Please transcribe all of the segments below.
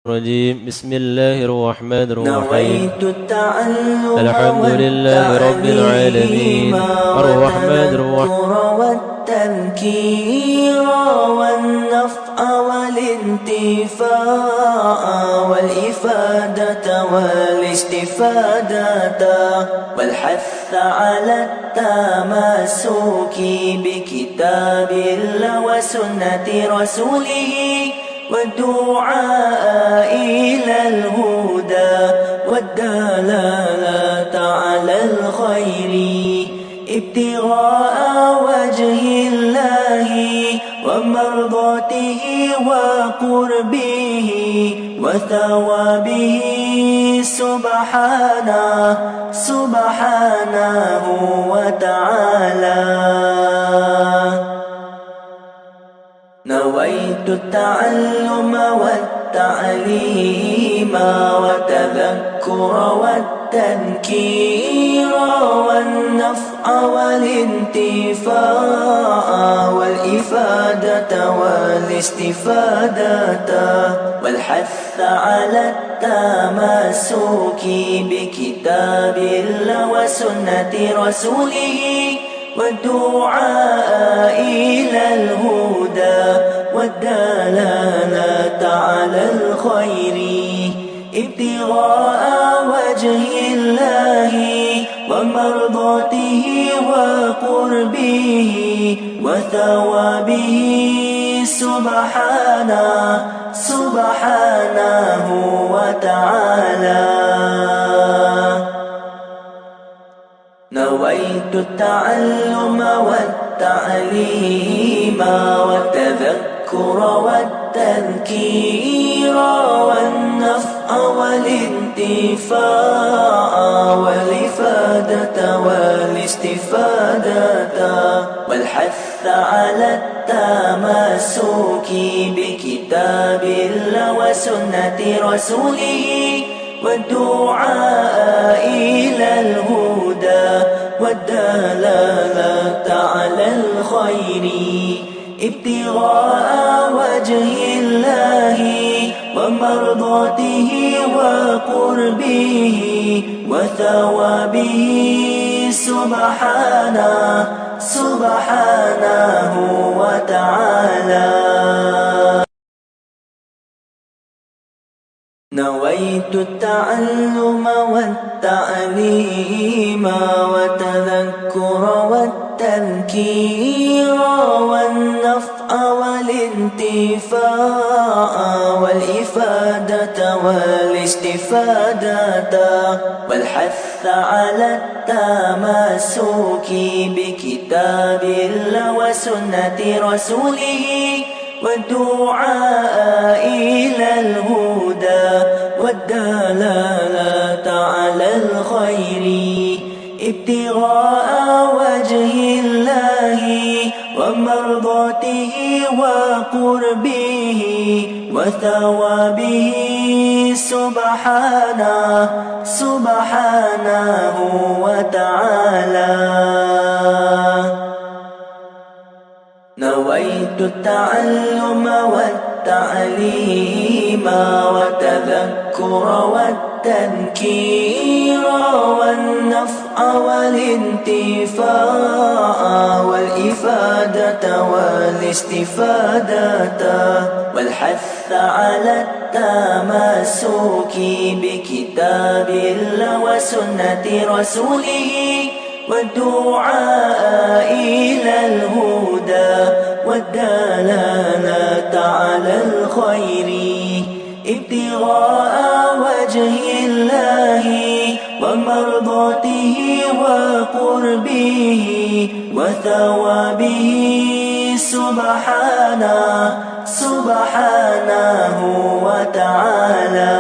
الرجيم. بسم الله الرحمن الرحيم. نويت التعلم الحمد لله رب العالمين الرحمن والتذكر والتذكير والنفع والانتفاع والإفادة والاستفادة والحث على التمسك بكتاب الله وسنة رسوله والدعاء إلى الهدى والدلالة على الخير ابتغاء وجه الله ومرضاته وقربه وثوابه سبحانه وتعالى. نويت التعلم والتعليم والتذكر والتذكير والنفع والانتفاع والإفادة والاستفادة والحث على التمسك بكتاب الله وسنة رسوله والدعاء إلى الهدى والدلالة على الخير ابتغاء وجه الله ومرضاته وقربه وثوابه سبحانه وتعالى. نويت التعلم والتعليم والتذكر والتذكير والنفع والانتفاع والإفادة والاستفادة والحث على التمسك بكتاب الله وسنة رسوله والدعاء إلى الهدى والدلالة على الخير ابتغاء وجه الله ومرضاته وقربه وثوابه سبحانه وتعالى. نويت التعلم والتعليم والتذكر والتذكير والنفع والانتفاع والإفادة والاستفادة والحث على التمسك بكتاب الله وسنة رسوله والدعاء إلى الهدى والدلالة على الخير ابتغاء وجه الله ومرضاته وقربه وثوابه سبحانه وتعالى. نويت التعلم والتعليم والتذكر والتذكير والنفع والانتفاع والإفادة والاستفادة والحث على التمسك بكتاب الله وسنة رسوله والدعاء إلى الهدى والدلالة على الخير ابتغاء وجه الله ومرضاته وقربه وثوابه سبحانه وتعالى.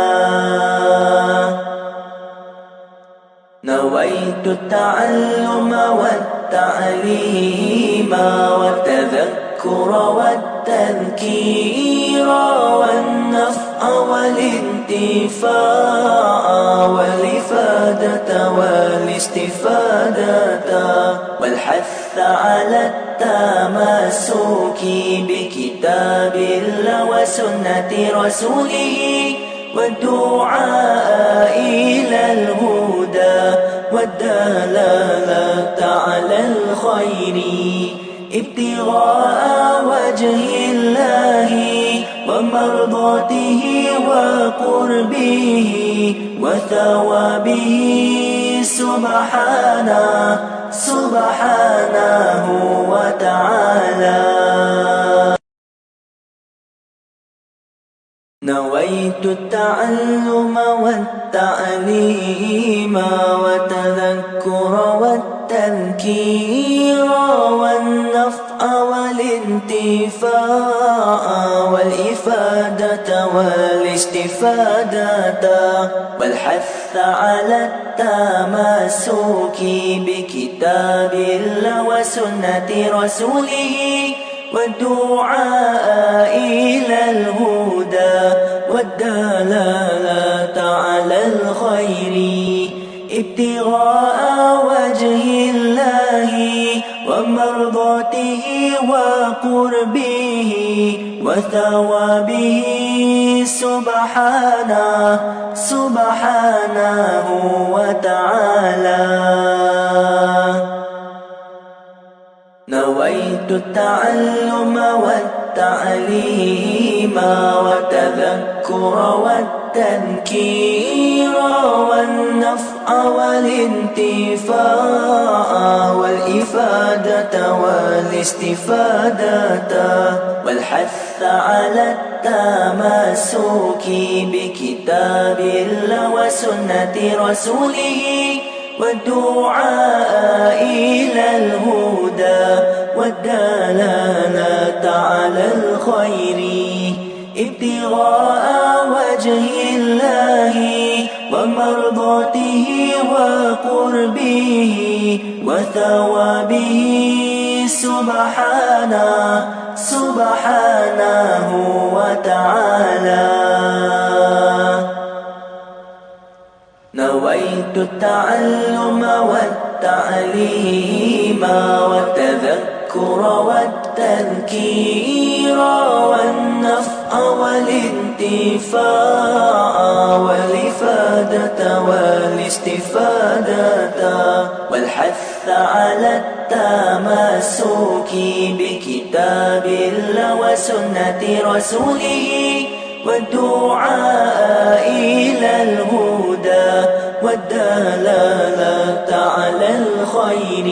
نويت التعلم والتعليم والتذكر والتذكير والنفع والانتفاع والإفادة والاستفادة والحث على التمسك بكتاب الله وسنة رسوله والدعاء إلى الهدى والدلالة على الخير ابتغاء وجه الله ومرضاته وقربه وثوابه سبحانه وتعالى. نويت التعلم والتعليم وتذكر والتذكير والنفع والانتفاع والإفادة والاستفادة والحث على التمسك بكتاب الله وسنة رسوله والدعاء إلى الهدى والدلالة على الخير ابتغاء وجه الله ومرضاته وقربه وثوابه سبحانه وتعالى. نويت التعلم والتعليم وتذكر والتذكير والنفع والانتفاع والإفادة والاستفادة والحث على التمسك بكتاب الله وسنة رسوله والدعاء إلى الهدى والدلالة على الخير ابتغاء وجه الله ومرضاته وقربه وثوابه سبحانه وتعالى. نويت التعلم والتعليم والتذكر والتذكير والنفع والانتفاع والإفادة والاستفادة والحث على التمسك بكتاب الله وسنة رسوله والدعاء إلى الهدى والدلالة على الخير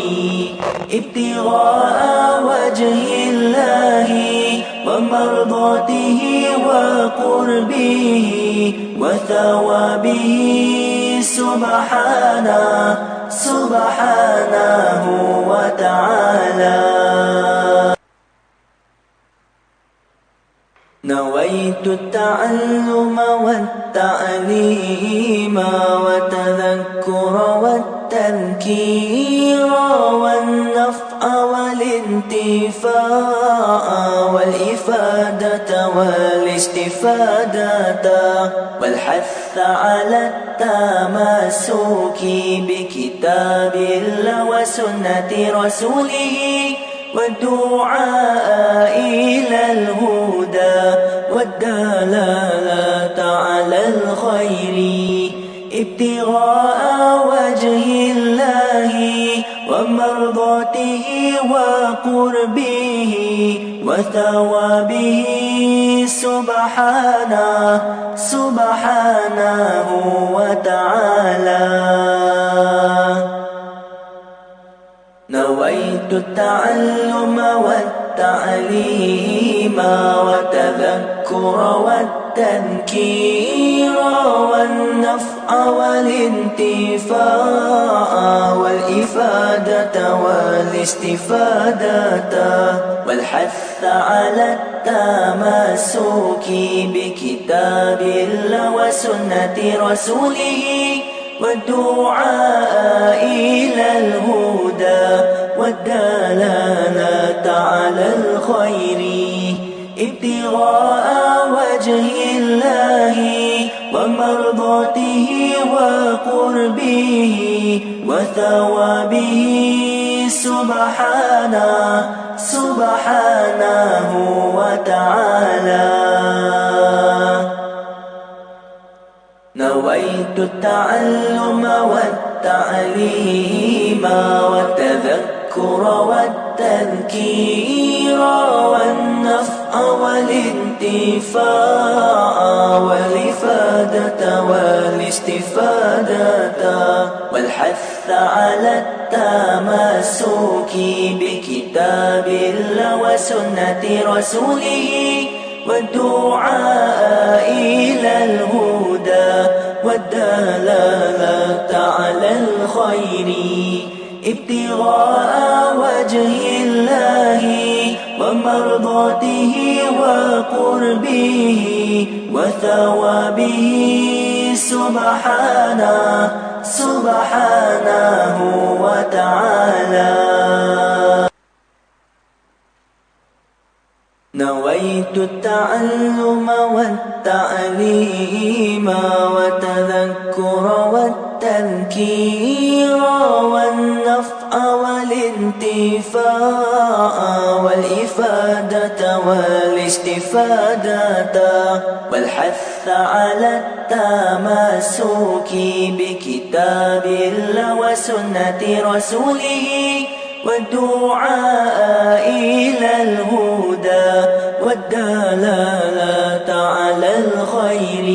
ابتغاء وجه الله ومرضاته وقربه وثوابه سبحانه وتعالى. نويت التعلم والتعليم وتذكر والتذكير والنفع والانتفاع والإفادة والاستفادة والحث على التمسك بكتاب الله وسنة رسوله والدعاء إلى الهدى والدلالة على الخير ابتغاء وجه الله ومرضاته وقربه وثوابه سبحانه وتعالى. نويت التعلم والتعليم وتذكر والتذكير والنفع والانتفاع والإفادة والاستفادة والحث على التمسك بكتاب الله وسنة رسوله والدعاء إلى الهدى والدلالة على الخير ابتغاء وجه الله ومرضاته وقربه وثوابه سبحانه وتعالى. نويت التعلم والتعليم والتذكر والتذكير والنفع والانتفاع والإفادة والاستفادة والحث على التمسك بكتاب الله وسنة رسوله والدعاء إلى الهدى والدلالة على الخير ابتغاء وجه الله ومرضاته وقربه وثوابه سبحانه وتعالى. نويت التعلم والتعليم وتذكر والتذكير والنفع والانتفاع والإفادة والاستفادة والحث على التمسك بكتاب الله وسنة رسوله والدعاء إلى الهدى والدلالة على الخير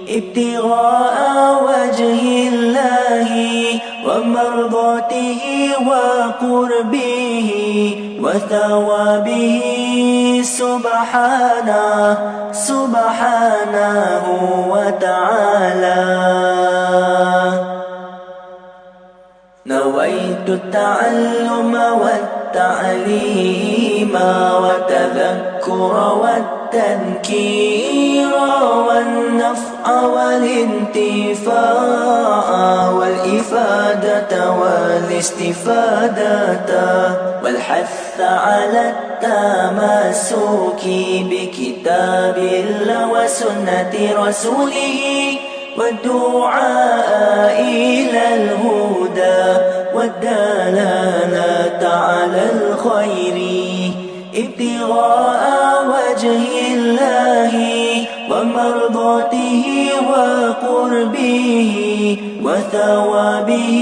ابتغاء وجه الله ومرضاته وقربه وثوابه سبحانه وتعالى. نويت التعلم والتعليم والتذكر والتذكير والنفع والانتفاع والإفادة والاستفادة والحث على التمسك بكتاب الله وسنة رسوله والدعاء إلى الهدى والدلالة على الخير ابتغاء وجه الله ومرضاته وقربه وثوابه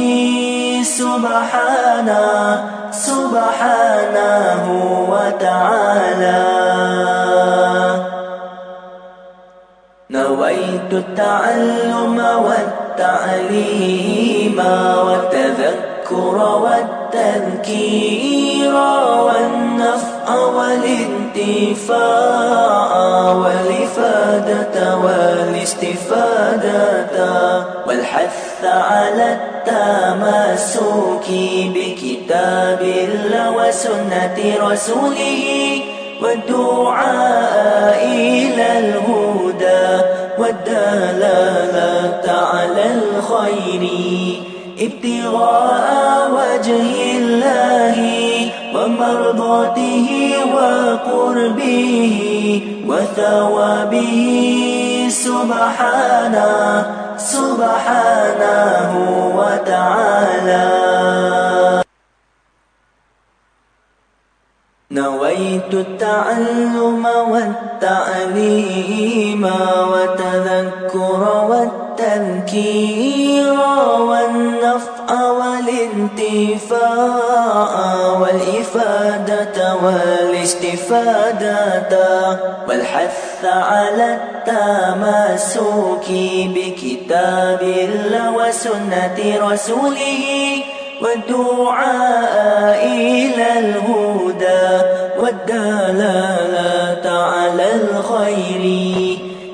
سبحانه وتعالى. نويت التعلم والتعليم والتذكر والتذكير والنفع والانتفاع والإفادة والاستفادة والحث على التمسك بكتاب الله وسنة رسوله والدعاء إلى الهدى والدلالة على الخير ابتغاء وجه الله ومرضاته وقربه وثوابه سبحانه وتعالى. نويت التعلم والتعليم وتذكر والتذكير والنفع والانتفاع والإفادة والاستفادة والحث على التمسك بكتاب الله وسنة رسوله والدعاء إلى الهدى والدلالة على الخير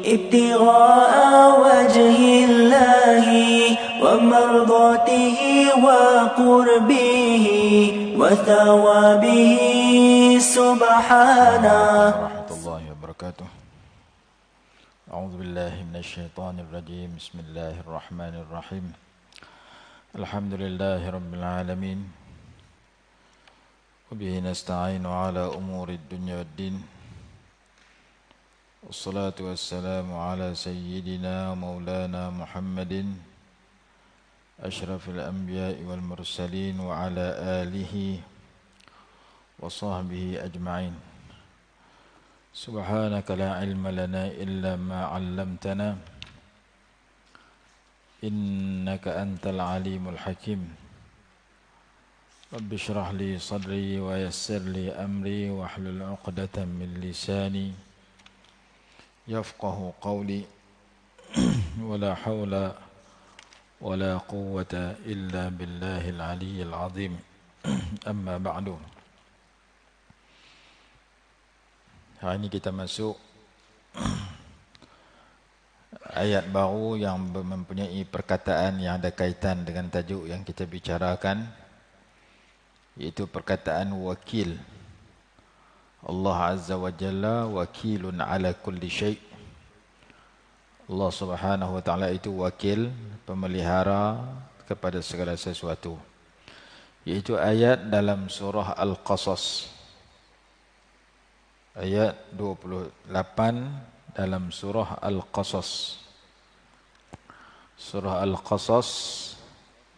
ابتغاء وجه الله ومرضاته وقربه وثوابه ورحمة الله وبركاته. أعوذ بالله من الشيطان الرجيم. بسم الله الرحمن الرحيم. الحمد لله رب العالمين وبه نستعين على أمور الدنيا والدين والصلاة والسلام على سيدنا مولانا محمد أشرف الأنبياء والمرسلين وعلى آله وصحبه أجمعين. سبحانك لا علم لنا إلا ما علمتنا إنك أنت العليم الحكيم رب اشرح لي صدري ويسر لي أمري واحلل عقدة من لساني يفقه قولي ولا حول ولا قوة إلا بالله العلي العظيم أما بعد. Hari ini kita masuk ayat baru yang mempunyai perkataan yang ada kaitan dengan tajuk yang kita bicarakan, iaitu perkataan wakil. Allah Azza wa Jalla wakilun ala kulli syai'. Allah Subhanahu wa Ta'ala itu wakil, pemelihara kepada segala sesuatu. Iaitu ayat dalam surah Al-Qasas. Ayat 28 dalam surah Al-Qasas. Surah Al-Qasas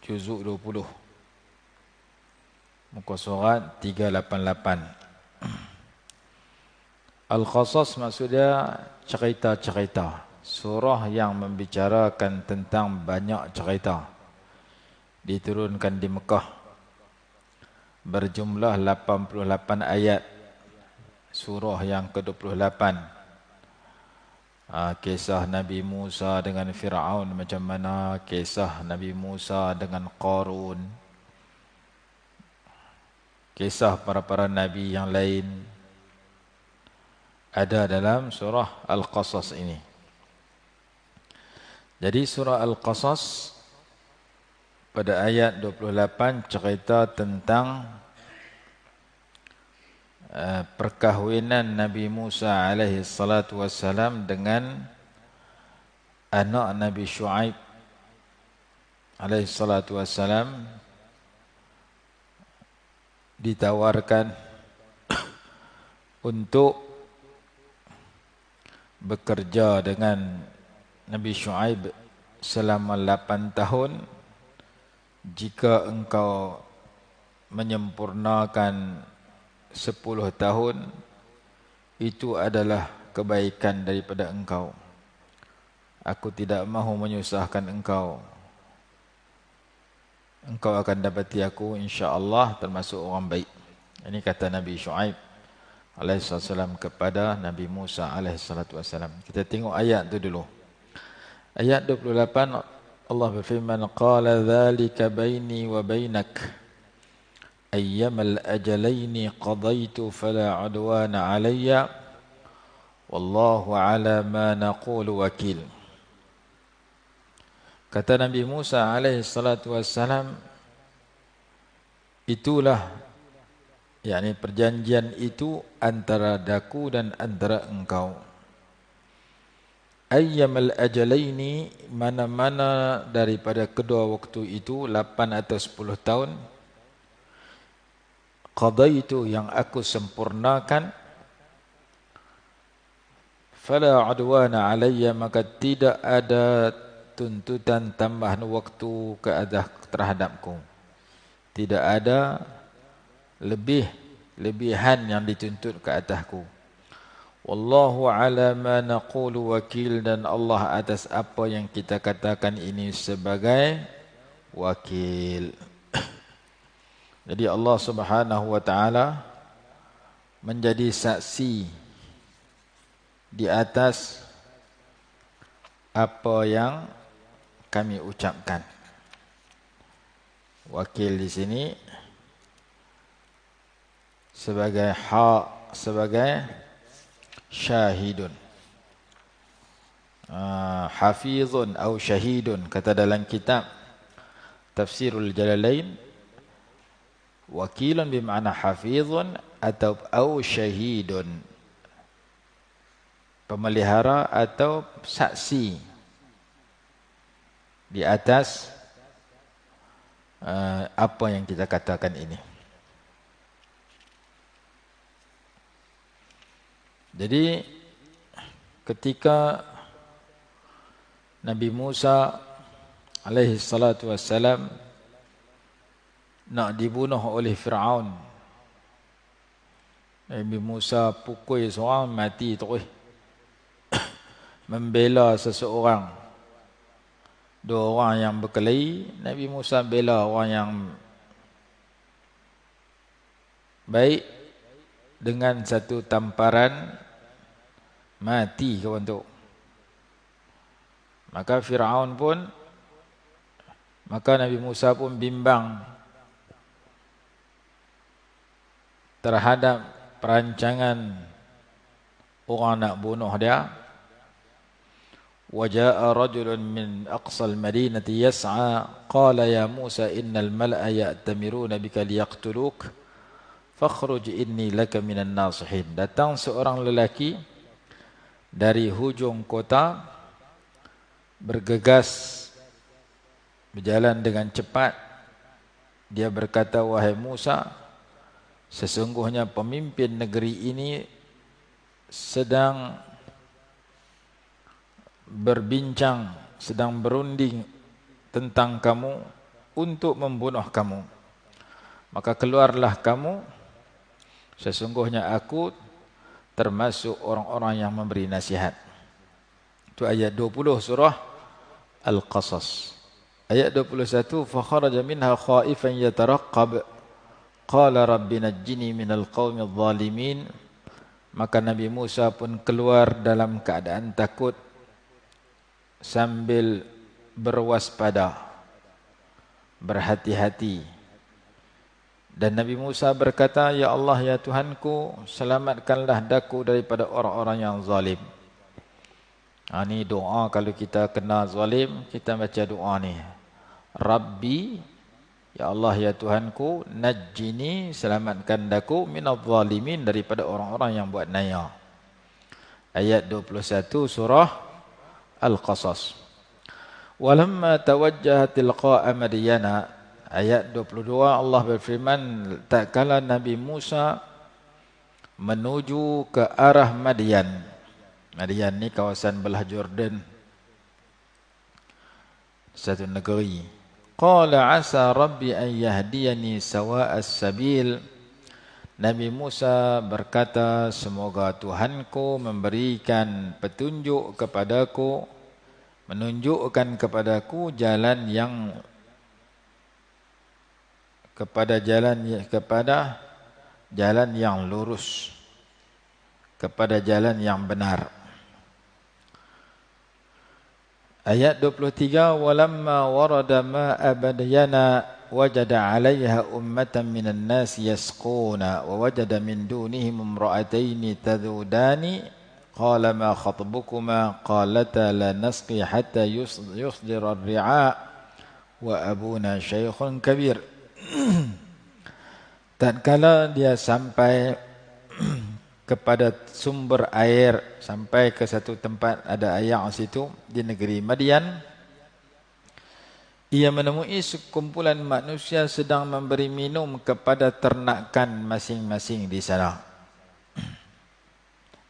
juzuk 20. Muka surat 388. Al-Qasas maksudnya cerita-cerita. Surah yang membicarakan tentang banyak cerita. Diturunkan di Mekah. Berjumlah 88 ayat. Surah yang ke-28. Kisah Nabi Musa dengan Fir'aun macam mana, kisah Nabi Musa dengan Qarun, kisah para Nabi yang lain ada dalam surah Al-Qasas ini. Jadi surah Al-Qasas pada ayat 28 cerita tentang perkahwinan Nabi Musa alaihi salatu wassalam dengan anak Nabi Shu'aib alaihi salatu wassalam. Ditawarkan untuk bekerja dengan Nabi Shu'aib selama 8 tahun jika engkau menyempurnakan 10 tahun, itu adalah kebaikan daripada engkau. Aku tidak mahu menyusahkan engkau. Engkau akan dapati aku insya-Allah termasuk orang baik. Ini kata Nabi Shu'aib alaihissalam kepada Nabi Musa alaihissalam. Kita tengok ayat tu dulu. Ayat 28 Allah berfirman, qala dzalika baini wa bainak ayyamal ajalaini qadaitu fala udwana alayya wallahu ala ma naqulu wakil. Kata Nabi Musa alaihi salatu wassalam, itulah, yakni perjanjian itu antara daku dan antara engkau. Ayyamal ajalaini, mana-mana daripada kedua waktu itu, 8 atau 10 tahun, qadaitu yang aku sempurnakan, fala udwana alayya, maka tidak ada tuntutan tambahan waktu terhadapku. Tidak ada lebihan yang dituntut ke atasku. Wallahu ala ma naqulu wakil, dan Allah atas apa yang kita katakan ini sebagai wakil. Jadi Allah Subhanahu wa Ta'ala menjadi saksi di atas apa yang kami ucapkan. Wakil di sini sebagai syahidun, hafizun atau syahidun. Kata dalam kitab Tafsirul Jalalain, wakilun bermakna hafizun atau syahidun, pemelihara atau saksi di atas apa yang kita katakan ini. Jadi ketika Nabi Musa alaihi salatu wassalam nak dibunuh oleh Fir'aun, Nabi Musa pukul seorang mati terus. Membela seseorang Dua orang yang berkelahi, Nabi Musa bela orang yang baik dengan satu tamparan mati kawan tu. Maka Firaun pun, maka Nabi Musa pun bimbang terhadap perancangan orang nak bunuh dia. وَجَاءَ رَجُلٌ مِّنْ أَقْصَى الْمَدِينَةِ يَسْعَى قَالَ يَا مُوسَى إِنَّ الْمَلَأَ يَأْتَمِرُونَ بِكَ لِيَقْتُلُوكَ فَاخْرُجْ إِنِّي لَكَ مِنَ النَّاصِحِينَ. Datang seorang lelaki dari hujung kota, bergegas, berjalan dengan cepat. Dia berkata, wahai Musa, sesungguhnya pemimpin negeri ini sedang berbincang, sedang berunding tentang kamu untuk membunuh kamu. Maka keluarlah kamu, sesungguhnya aku termasuk orang-orang yang memberi nasihat. Itu ayat 20 surah Al-Qasas. Ayat 21, فَخَرَجَ مِنْهَا خَائِفًا يَتَرَقَّبْ قَالَ رَبِّ نَجِّنِي مِنَ الْقَوْمِ الظَّالِمِينَ. Maka Nabi Musa pun keluar dalam keadaan takut sambil berwaspada, berhati-hati. Dan Nabi Musa berkata, ya Allah, ya Tuhanku, selamatkanlah daku daripada orang-orang yang zalim. Ini doa kalau kita kena zalim, kita baca doa ni. Rabbi, ya Allah, ya Tuhanku, najjini, selamatkan daku, minadh zalimin, daripada orang-orang yang buat naya. Ayat 21 surah Al-Qasas. Walamma tawajjaha tilqa'a Madyana. Ayat 22 Allah berfirman, tak kala Nabi Musa menuju ke arah Madyan. Madyan ni kawasan belah Jordan, satu negeri. Qala asa rabbi an yahdiyani sawa'as sabil. Nabi Musa berkata, semoga Tuhanku memberikan petunjuk kepadaku, menunjukkan kepadaku jalan yang kepada jalan yang lurus, kepada jalan yang benar. Ayat 23, walamma warada ma'a Madyana wajada 'alayha ummatan minan nasi yasquna wa wajada min dunihim imra'ataini tadudani qala ma khatbukuma qalata la nasqi hatta yusdira ar-ri'a wa abuna shaykhun kabir. Tatkala dia sampai kepada sumber air, sampai ke satu tempat ada air situ di negeri Madyan, ia menemui sekumpulan manusia sedang memberi minum kepada ternakan masing-masing di sana.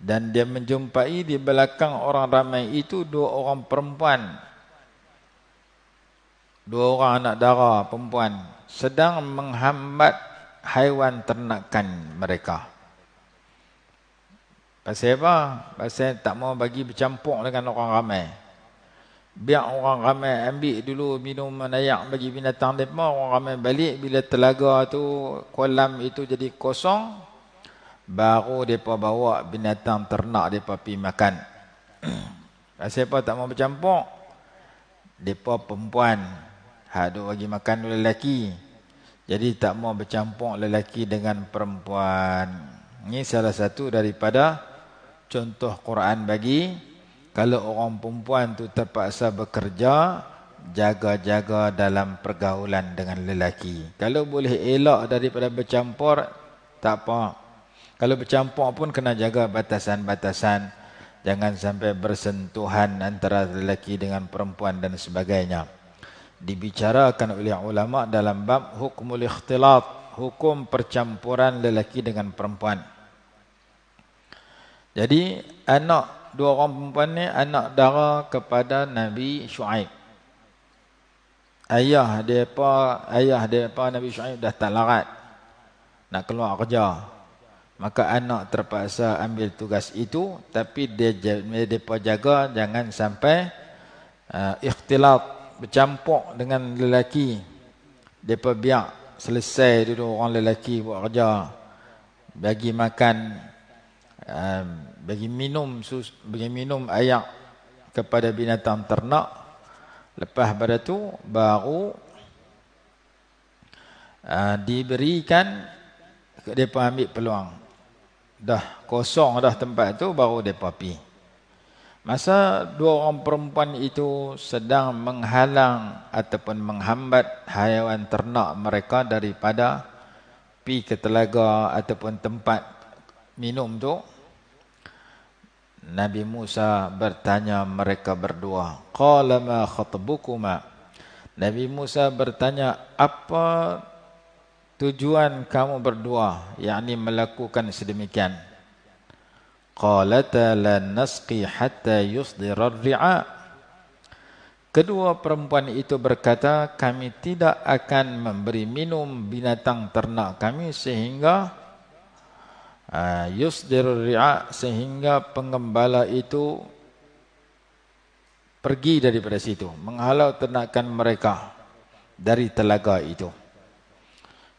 Dan dia menjumpai di belakang orang ramai itu dua orang perempuan, dua orang anak dara perempuan, sedang menghambat haiwan ternakan mereka. Pasal apa? Pasal tak mau bagi bercampur dengan orang ramai. Biar orang ramai ambil dulu minuman air bagi binatang mereka, orang ramai balik, bila telaga tu, kolam itu jadi kosong, baru mereka bawa binatang ternak mereka pergi makan. Pasal apa tak mau bercampur? Mereka perempuan, duk bagi makan lelaki. Jadi tak mau bercampur lelaki dengan perempuan. Ini salah satu daripada contoh Quran bagi kalau orang perempuan tu terpaksa bekerja, jaga-jaga dalam pergaulan dengan lelaki. Kalau boleh elak daripada bercampur, tak apa. Kalau bercampur pun kena jaga batasan-batasan. Jangan sampai bersentuhan antara lelaki dengan perempuan dan sebagainya. Dibicarakan oleh ulama dalam bab hukmul ikhtilat, hukum percampuran lelaki dengan perempuan. Jadi anak dua orang perempuan ni anak dara kepada Nabi Syuaib. Ayah depa Nabi Syuaib dah tak larat nak keluar kerja. Maka anak terpaksa ambil tugas itu, tapi depa jaga jangan sampai ikhtilat, bercampur dengan lelaki, depa biar selesai dulu orang lelaki buat kerja, bagi makan, bagi minum air kepada binatang ternak. Lepas pada tu baru diberikan, depa ambil peluang. Dah kosong dah tempat tu, baru depa pi. Masa dua orang perempuan itu sedang menghalang ataupun menghambat haiwan ternak mereka daripada pi ke telaga ataupun tempat minum tu, Nabi Musa bertanya mereka berdua, qala ma khatbukuma. Nabi Musa bertanya, apa tujuan kamu berdua, yakni melakukan sedemikian? Qalata la nasqi hatta yusdira ar-ri'a. Kedua perempuan itu berkata, kami tidak akan memberi minum binatang ternak kami sehingga yusdir ar-ri'a, sehingga penggembala itu pergi daripada situ, menghalau ternakan mereka dari telaga itu.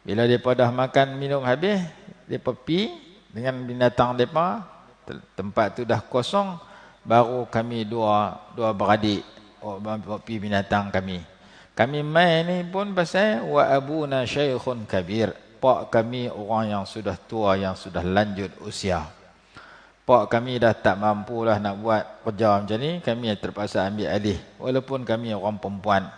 Bila mereka dah makan minum habis, mereka pi dengan binatang mereka, tempat tu dah kosong, baru kami dua beradik pi binatang kami. Kami main ni pun pasal wa abuna syaikhun kabir. Pak kami orang yang sudah tua, yang sudah lanjut usia. Pak kami dah tak mampulah nak buat kerja macam ni, kami terpaksa ambil alih walaupun kami orang perempuan.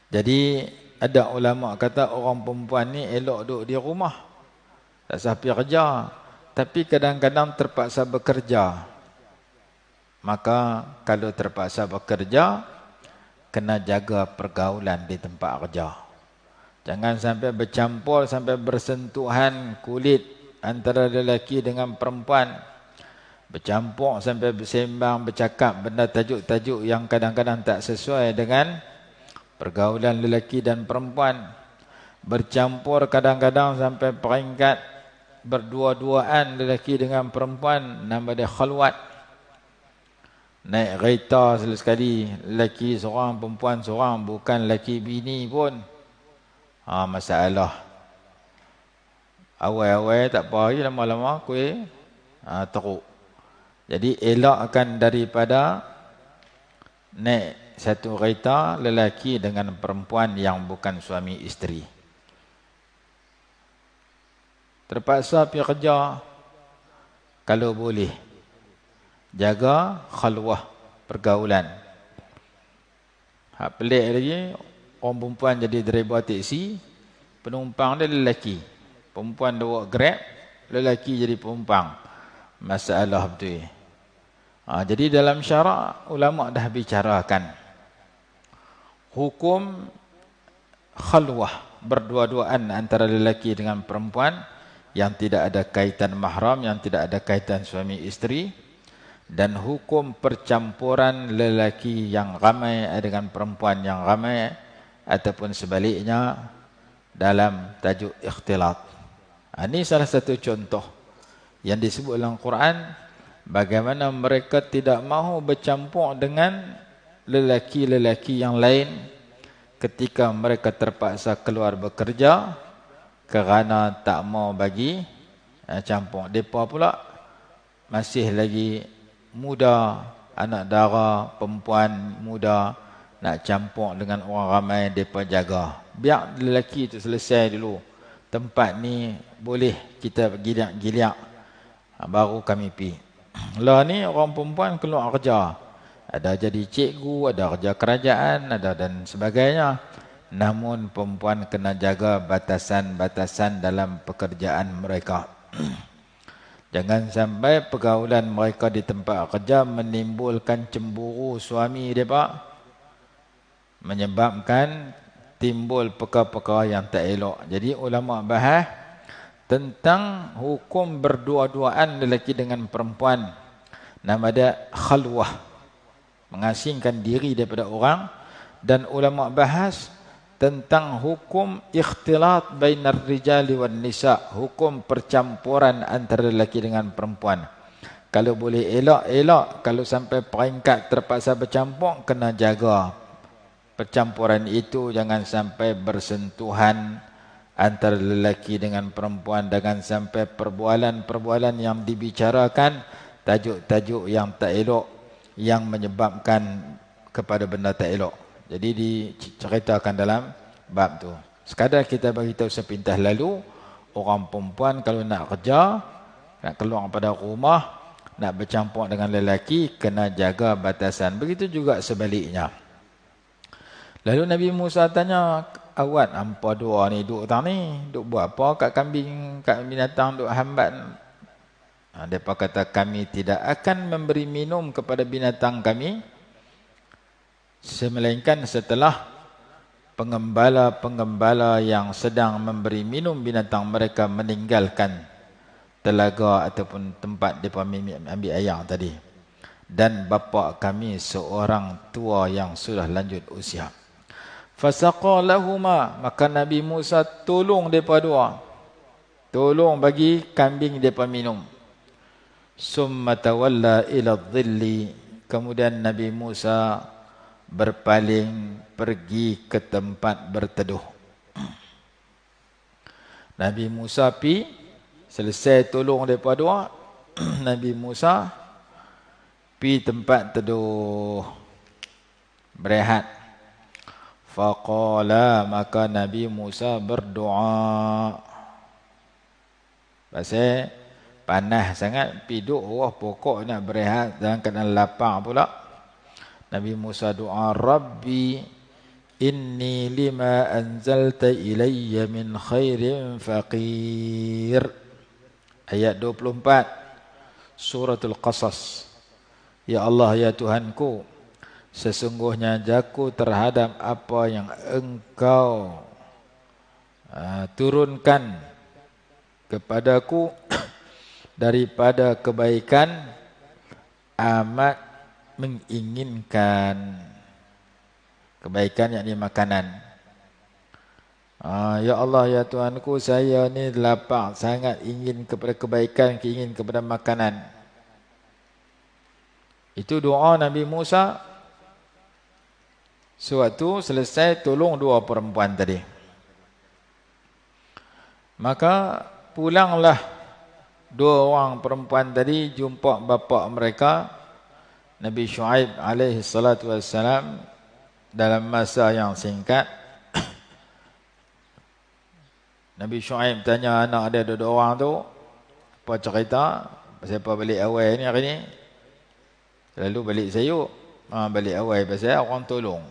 Jadi ada ulama kata orang perempuan ni elok duduk di rumah, tak usah pergi kerja. Tapi kadang-kadang terpaksa bekerja. Maka kalau terpaksa bekerja, kena jaga pergaulan di tempat kerja. Jangan sampai bercampur, sampai bersentuhan kulit antara lelaki dengan perempuan. Bercampur sampai bersembang, bercakap benda tajuk-tajuk yang kadang-kadang tak sesuai dengan pergaulan lelaki dan perempuan. Bercampur kadang-kadang sampai peringkat berdua-duaan lelaki dengan perempuan, nama dia khalwat. Naik kereta sekali, lelaki seorang, perempuan seorang, bukan lelaki bini pun. Masalah. Awal-awal tak apa, lama-lama kuih teruk. Jadi elakkan daripada naik satu kereta lelaki dengan perempuan yang bukan suami isteri. Terpaksa pergi kerja, kalau boleh jaga khalwah, pergaulan. Hak pelik lagi, orang perempuan jadi driver teksi, penumpang dia lelaki. Perempuan dia buat Grab, lelaki jadi penumpang. Masalah betul. Jadi dalam syarak, ulama dah bicarakan hukum khalwah, berdua-duaan antara lelaki dengan perempuan yang tidak ada kaitan mahram, yang tidak ada kaitan suami isteri, dan hukum percampuran lelaki yang ramai dengan perempuan yang ramai ataupun sebaliknya dalam tajuk ikhtilat. Ini salah satu contoh yang disebut dalam Quran, bagaimana mereka tidak mahu bercampur dengan lelaki-lelaki yang lain ketika mereka terpaksa keluar bekerja, kerana tak mau bagi campur. Mereka pula masih lagi muda, anak dara, perempuan muda, nak campur dengan orang ramai, mereka jaga. Biar lelaki itu selesai dulu. Tempat ni boleh kita giliak-giliak, baru kami pi. Lah ni orang perempuan keluar kerja. Ada jadi cikgu, ada kerja kerajaan, ada dan sebagainya. Namun perempuan kena jaga batasan-batasan dalam pekerjaan mereka. Jangan sampai pergaulan mereka di tempat kerja menimbulkan cemburu suami mereka, menyebabkan timbul perkara-perkara yang tak elok. Jadi ulama bahas tentang hukum berdua-duaan lelaki dengan perempuan. Nama dia khalwah, mengasingkan diri daripada orang. Dan ulama bahas tentang hukum ikhtilat bainar rijali wan nisa, hukum percampuran antara lelaki dengan perempuan. Kalau boleh elak, kalau sampai peringkat terpaksa bercampur, kena jaga. Percampuran itu jangan sampai bersentuhan antara lelaki dengan perempuan, jangan sampai perbualan-perbualan yang dibicarakan, tajuk-tajuk yang tak elok, yang menyebabkan kepada benda tak elok. Jadi diceritakan dalam bab tu. Sekadar kita beritahu sepintas lalu, orang perempuan kalau nak kerja, nak keluar pada rumah, nak bercampur dengan lelaki, kena jaga batasan. Begitu juga sebaliknya. Lalu Nabi Musa tanya, awak hampa dua ni duk tang ni, duk buat apa kat kambing, kat binatang duk hambat? Mereka kata, kami tidak akan memberi minum kepada binatang kami melainkan setelah pengembala-pengembala yang sedang memberi minum binatang mereka meninggalkan telaga ataupun tempat mereka ambil air tadi. Dan bapa kami seorang tua yang sudah lanjut usia. Fasaqa lahuma, maka Nabi Musa tolong mereka dua. Tolong bagi kambing mereka minum. Summa tawalla ila dhilli, kemudian Nabi Musa berpaling pergi ke tempat berteduh. Nabi Musa selesai tolong mereka dua, Nabi Musa pi tempat teduh berehat. Faqala, maka Nabi Musa berdoa. Pasal panas sangat, pi duduk bawah pokok nak berehat dalam keadaan lapar pula. Nabi Musa doa, Rabbi inni lima anzalta ilayya min khairin faqir. Ayat 24 Suratul Qasas. Ya Allah, ya Tuhanku, sesungguhnya jaku terhadap apa yang Engkau turunkan kepadaku daripada kebaikan amat menginginkan. Kebaikan yakni makanan. Ya Allah, ya Tuhanku, saya ni lapar, sangat ingin kepada kebaikan, ingin kepada makanan. Itu doa Nabi Musa sewaktu selesai tolong dua perempuan tadi. Maka pulanglah dua orang perempuan tadi jumpa bapa mereka Nabi Shu'aib alaihi salatu wassalam dalam masa yang singkat. Nabi Shu'aib tanya anak dia dua orang tu, apa cerita? Pasal apa balik awal ni hari ni? Lalu balik sayuk. Balik awal pasal orang tolong.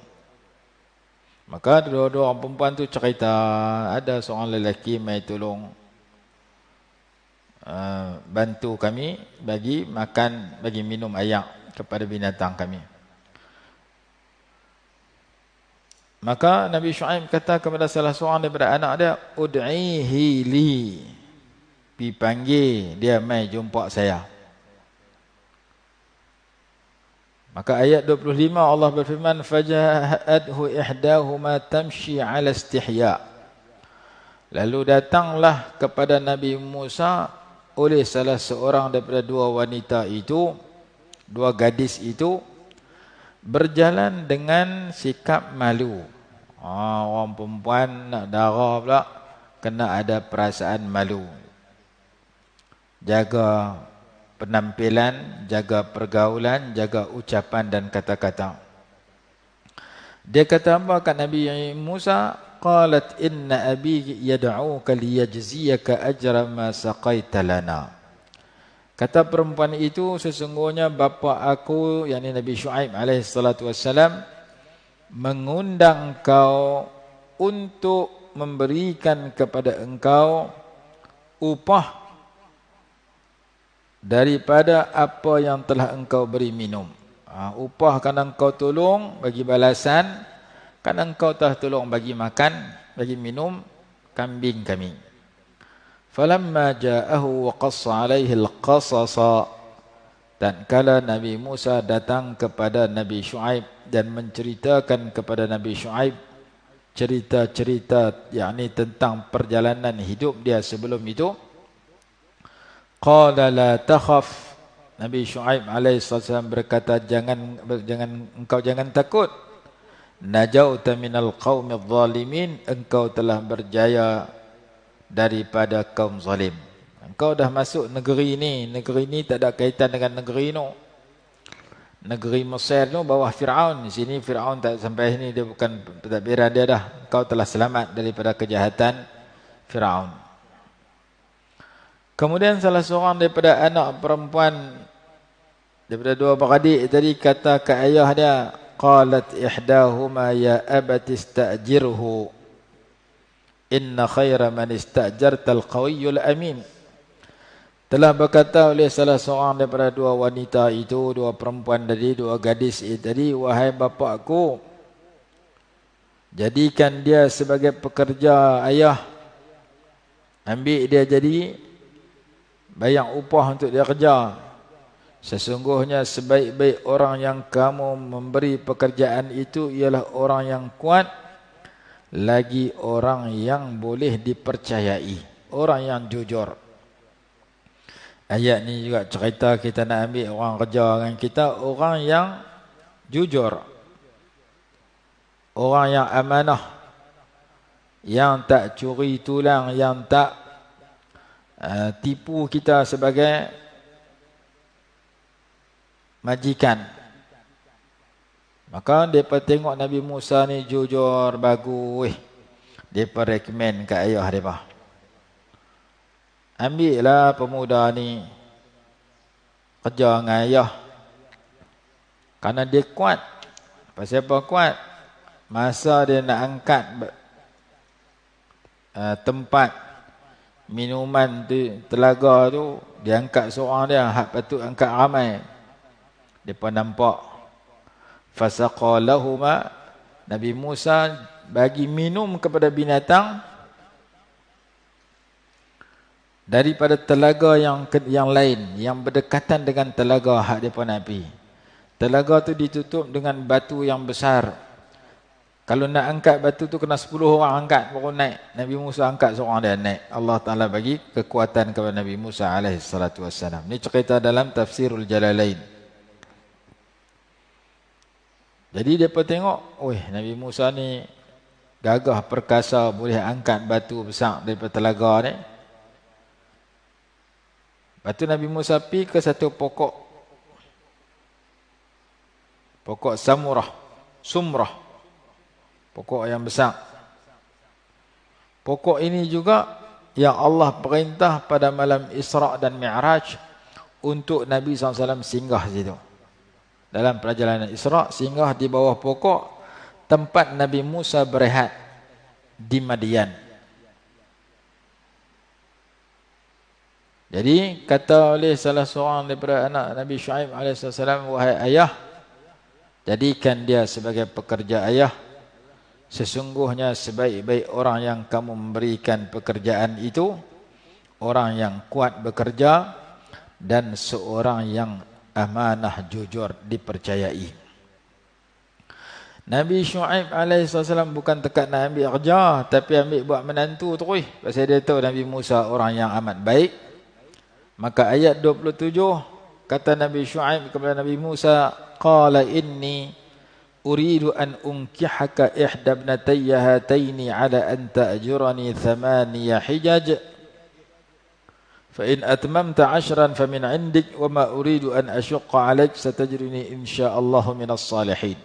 Maka dua-dua orang perempuan tu cerita, ada seorang lelaki mai tolong bantu kami bagi makan, bagi minum air kepada binatang kami. Maka Nabi Shu'aib kata kepada salah seorang daripada anak dia, ud'ihi li, pi panggil dia mai jumpa saya. Maka ayat 25 Allah berfirman, faja'athu ihdahuma tamshi 'ala istihya. Lalu datanglah kepada Nabi Musa oleh salah seorang daripada dua wanita itu, dua gadis itu, berjalan dengan sikap malu. Orang perempuan nak darah pula, kena ada perasaan malu. Jaga penampilan, jaga pergaulan, jaga ucapan dan kata-kata. Dia kata apa kat Nabi Musa? Qalat inna abi yad'uka liyajziyaka ajra ma saqaita lana. Kata perempuan itu, sesungguhnya bapa aku, yakni Nabi Shu'aib alaihi salatu wassalam, mengundang kau untuk memberikan kepada engkau upah daripada apa yang telah engkau beri minum. Upah kerana engkau tolong bagi balasan, kerana engkau telah tolong bagi makan, bagi minum kambing kami. Falamma ja'ahu wa qassa alaihi al-qasasa, dan kala Nabi Musa datang kepada Nabi Shu'aib dan menceritakan kepada Nabi Shu'aib cerita-cerita yakni tentang perjalanan hidup dia sebelum itu, qala la takhaf, Nabi Syuaib alaihissalam berkata, engkau jangan takut. Najauta minal qaumidh zalimin, engkau telah berjaya daripada kaum zalim. Engkau dah masuk negeri ini tak ada kaitan dengan negeri itu. Negeri Mesir tu bawah Fir'aun. Di sini Fir'aun tak sampai sini, dia bukan pentadbiran dia dah. Kau telah selamat daripada kejahatan Fir'aun. Kemudian salah seorang daripada anak perempuan daripada dua beradik tadi kata ke ayah dia, qalat ihdahuma ya abati ista'jirhu inna khaira man ista'jartal qawiyyul amin. Telah berkata oleh salah seorang daripada dua wanita itu, dua perempuan tadi, dua gadis itu tadi, wahai bapakku, jadikan dia sebagai pekerja ayah. Ambil dia jadi, bayar upah untuk dia kerja. Sesungguhnya sebaik-baik orang yang kamu memberi pekerjaan itu ialah orang yang kuat, lagi orang yang boleh dipercayai, orang yang jujur. Ayat ni juga cerita kita nak ambil orang kerja dengan kita, orang yang jujur, orang yang amanah, yang tak curi tulang, yang tak tipu kita sebagai majikan. Maka mereka tengok Nabi Musa ni jujur, bagus, mereka recommend kat ayah mereka, ambillah pemuda ni kerja dengan ayah. Kerana dia kuat. Pasal apa kuat? Masa dia nak angkat tempat minuman tu, telaga tu, dia angkat seorang dia, hak patut angkat ramai. Depa nampak. Fasaqa lahuma, Nabi Musa bagi minum kepada binatang daripada telaga yang lain, yang berdekatan dengan telaga hak depa Nabi. Telaga tu ditutup dengan batu yang besar. Kalau nak angkat batu tu kena 10 orang angkat baru naik. Nabi Musa angkat seorang dia naik. Allah Ta'ala bagi kekuatan kepada Nabi Musa alaihissalam. Ini cerita dalam Tafsirul Jalalain. Jadi depa tengok, Nabi Musa ni gagah perkasa, boleh angkat batu besar daripada telaga ni. Lepas tu Nabi Musa pergi ke satu pokok sumrah, pokok yang besar. Pokok ini juga yang Allah perintah pada malam Isra' dan Mi'raj untuk Nabi SAW singgah situ. Dalam perjalanan Isra' singgah di bawah pokok tempat Nabi Musa berehat di Madian. Jadi kata oleh salah seorang daripada anak Nabi Syuaib alaihissalam, wahai ayah, jadikan dia sebagai pekerja ayah. Sesungguhnya sebaik-baik orang yang kamu memberikan pekerjaan itu, orang yang kuat bekerja dan seorang yang amanah, jujur, dipercayai. Nabi Syuaib alaihissalam bukan tekat nak ambil kerja, tapi ambil buat menantu terus. Pasal dia tahu Nabi Musa orang yang amat baik. Maka ayat 27 kata Nabi Syuaib kepada Nabi Musa, qala inni uridu an unkihaka ihda ibnatayya hataini ala an ta'jurani 8 hijaj fa in atmamta 10 famin 'indik wa ma uridu an ashqa 'alayk satajrini insyaallah minas salihin.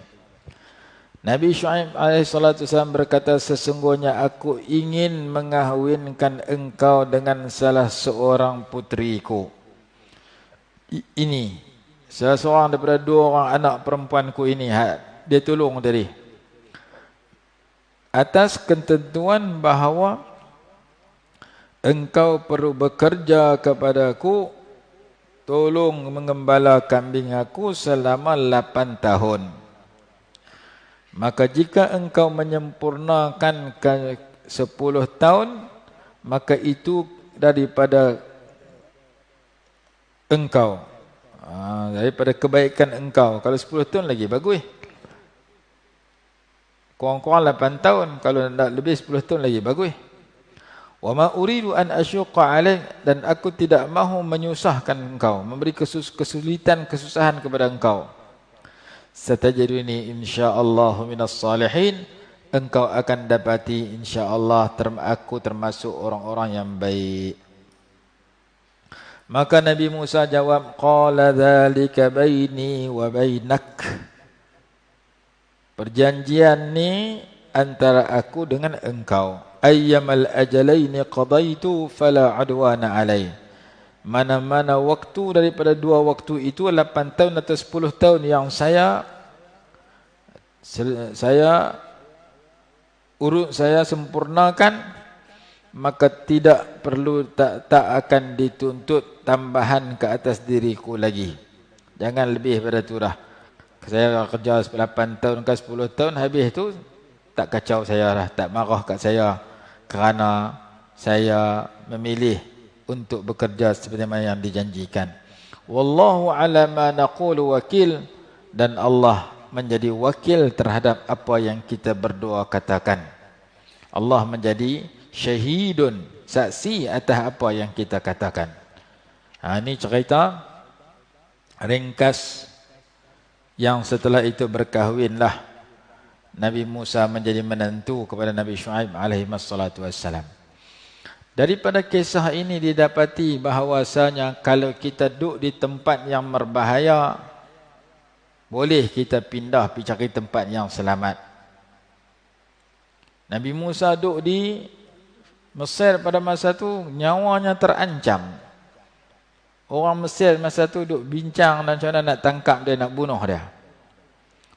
Nabi Syuaib alaihissalam berkata, sesungguhnya aku ingin mengahwinkan engkau dengan salah seorang putriku. Ini salah seorang daripada 2 orang anak perempuanku ini, dia tolong tadi. Atas ketentuan bahawa engkau perlu bekerja kepadaku, tolong mengembala kambing aku selama 8 tahun. Maka jika engkau menyempurnakan ke 10 tahun, maka itu daripada engkau, daripada kebaikan engkau. Kalau 10 tahun lagi bagus, kurang-kurang 8 tahun. Kalau nak lebih 10 tahun lagi bagus. Wa ma uridu an asyqa 'alaik, dan aku tidak mahu menyusahkan engkau, memberi kesulitan, kesusahan kepada engkau. Satajiduni insyaallah minas salihin, engkau akan dapati insyaallah aku termasuk orang-orang yang baik. Maka Nabi Musa jawab, qala dzalika baini wa bainak. Perjanjian ni antara aku dengan engkau. Ayyamal ajalaini qadaitu fala adwana alai. Mana-mana waktu daripada dua waktu itu, 8 tahun atau 10 tahun yang saya sempurnakan, maka tidak perlu, tak akan dituntut tambahan ke atas diriku lagi. Jangan lebih pada tu dah. Saya kerja 8 tahun ke 10 tahun, habis tu tak kacau saya lah, tak marah kat saya kerana saya memilih untuk bekerja seperti mana yang dijanjikan. Wallahu ala ma naqulu wakil, dan Allah menjadi wakil terhadap apa yang kita berdoa katakan. Allah menjadi syahidun, saksi atas apa yang kita katakan. Ini cerita ringkas yang setelah itu berkahwinlah Nabi Musa menjadi menantu kepada Nabi Syuaib alaihi wassalatu wassalam. Daripada kisah ini didapati bahawasanya kalau kita duduk di tempat yang berbahaya, boleh kita pindah pergi cari tempat yang selamat. Nabi Musa duduk di Mesir pada masa tu, nyawanya terancam. Orang Mesir masa tu duduk bincang dan macam mana nak tangkap dia, nak bunuh dia.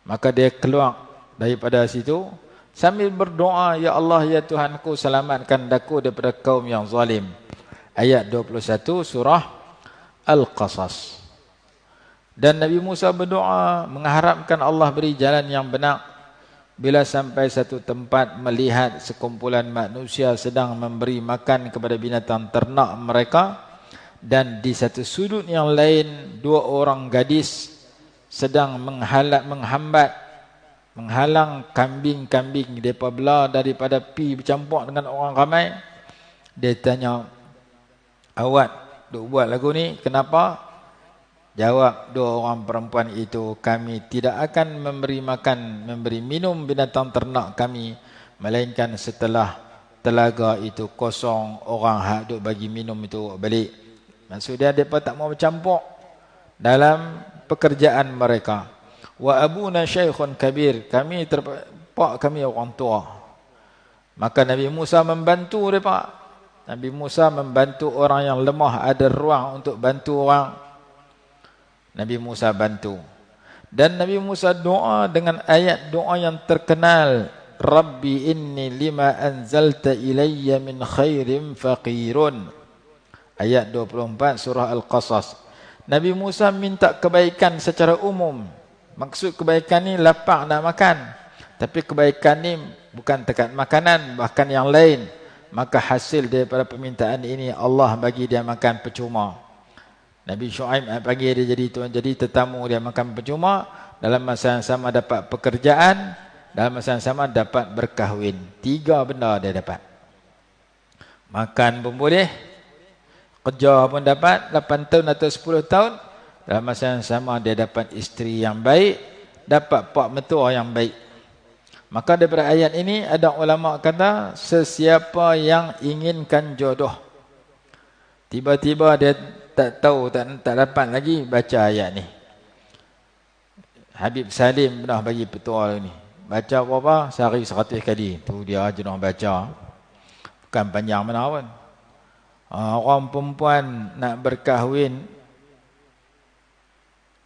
Maka dia keluar daripada situ sambil berdoa, ya Allah, ya Tuhanku, selamatkan aku daripada kaum yang zalim. Ayat 21 surah Al-Qasas. Dan Nabi Musa berdoa mengharapkan Allah beri jalan yang benar. Bila sampai satu tempat melihat sekumpulan manusia sedang memberi makan kepada binatang ternak mereka, dan di satu sudut yang lain 2 orang gadis sedang menghalang kambing-kambing mereka belah daripada pi bercampur dengan orang ramai. Dia tanya, awak duk buat lagu ni kenapa? Jawab 2 orang perempuan itu, kami tidak akan memberi makan, memberi minum binatang ternak kami, melainkan setelah telaga itu kosong, orang hak duk bagi minum itu balik. Maksudnya mereka tak mau bercampur dalam pekerjaan mereka. Wa abuna syaikhun kabir, kami terpak, kami orang tua. Maka Nabi Musa membantu mereka. Nabi Musa membantu orang yang lemah, ada ruang untuk bantu orang. Nabi Musa bantu. Dan Nabi Musa doa dengan ayat doa yang terkenal, Rabbi inni lima anzalta ilayya min khairin faqirun. Ayat 24 surah Al-Qasas. Nabi Musa minta kebaikan secara umum. Maksud kebaikan ni lapar nak makan. Tapi kebaikan ni bukan dekat makanan, bahkan yang lain. Maka hasil daripada permintaan ini, Allah bagi dia makan percuma. Nabi Syuaib panggil dia jadi tetamu, dia makan percuma. Dalam masa yang sama dapat pekerjaan, dalam masa yang sama dapat berkahwin. 3 benda dia dapat. Makan pun boleh, kerja pun dapat, 8 tahun atau 10 tahun. Dalam masa yang sama dia dapat isteri yang baik, dapat pak mertua yang baik. Maka daripada ayat ini ada ulama kata, sesiapa yang inginkan jodoh, tiba-tiba dia tak tahu, tak dapat lagi, baca ayat ni. Habib Salim pernah bagi petua ni. Baca berapa? Sehari 100 kali. Tu dia jenuh baca. Bukan panjang mana pun. Orang perempuan nak berkahwin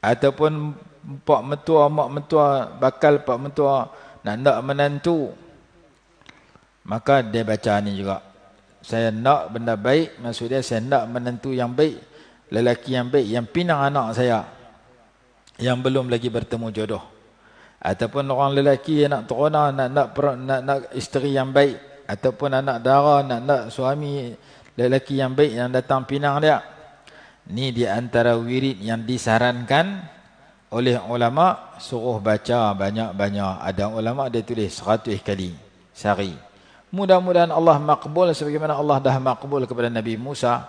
ataupun pak mentua, mak mentua, bakal pak mentua nak menantu, maka dia baca ni juga. Saya nak benda baik, maksudnya saya nak menantu yang baik, lelaki yang baik, yang pinang anak saya yang belum lagi bertemu jodoh. Ataupun orang lelaki yang nak terona, nak isteri yang baik, ataupun anak dara nak suami lelaki yang baik yang datang pinang dia. Ni di antara wirid yang disarankan oleh ulama, suruh baca banyak-banyak. Ada ulama dia tulis 100 kali sehari. Mudah-mudahan Allah makbul sebagaimana Allah dah makbul kepada Nabi Musa